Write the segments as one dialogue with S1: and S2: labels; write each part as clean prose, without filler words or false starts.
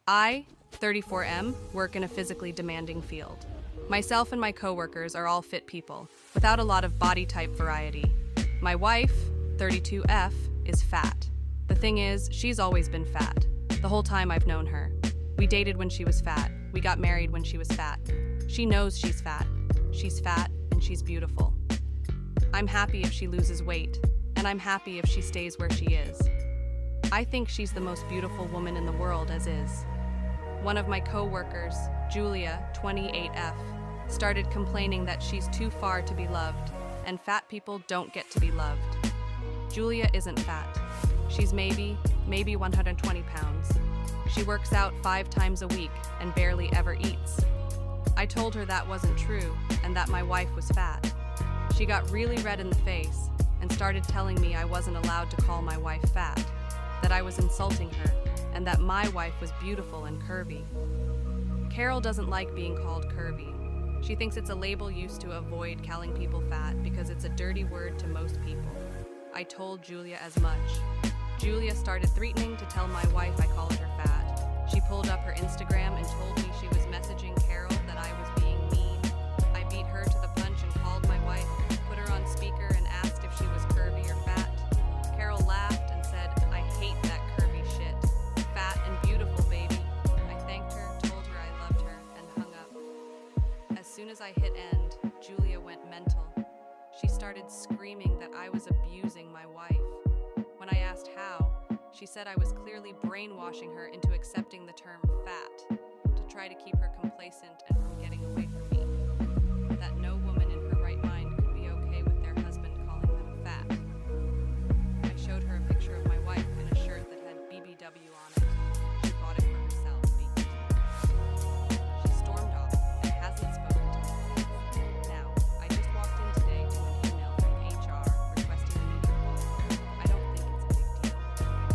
S1: I, 34M, work in a physically demanding field. Myself and my coworkers are all fit people, without a lot of body type variety. My wife, 32F, is fat. The thing is, she's always been fat, the whole time I've known her. We dated when she was fat. We got married when she was fat. She knows she's fat. She's fat and she's beautiful. I'm happy if she loses weight, and I'm happy if she stays where she is. I think she's the most beautiful woman in the world as is. One of my co-workers, Julia, 28F, started complaining that she's too far to be loved, and fat people don't get to be loved. Julia isn't fat. She's maybe 120 pounds. She works out 5 times a week and barely ever eats. I told her that wasn't true and that my wife was fat. She got really red in the face and started telling me I wasn't allowed to call my wife fat, that I was insulting her, and that my wife was beautiful and curvy. Carol doesn't like being called curvy. She thinks it's a label used to avoid calling people fat because it's a dirty word to most people. I told Julia as much. Julia started threatening to tell my wife I called her fat. She pulled up her Instagram and told me she was messaging Carol that I was being mean. I beat her to the punch and called my wife, put her on speaker and asked if she was curvy or fat. Carol laughed and said, "I hate that curvy shit. Fat and beautiful, baby." I thanked her, told her I loved her, and hung up. As soon as I hit end, Julia went mental. She started screaming that I was abusing my wife. When I asked how, she said I was clearly brainwashing her into accepting the term fat to try to keep her complacent and from getting away from me. That no woman in her right mind could be okay with their husband calling them fat. I showed her a picture of my wife in a shirt that had BBW on it. She bought it for herself because she stormed off and hasn't spoken to me since. Now, I just walked in today to an email from HR requesting a meeting call. I don't think it's a big deal.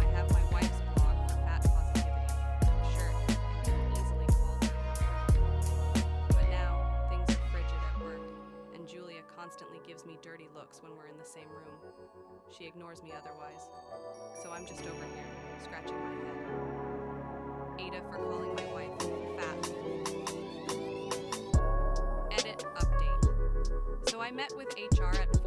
S1: I have my wife's blog for fat positivity, a shirt, and can easily call her. But now, things are frigid at work, and Julia constantly gives me dirty looks when we're in the same room. She ignores me otherwise, so I'm just over here, scratching my head. Ada for calling my wife fat. Edit update. So I met with HR at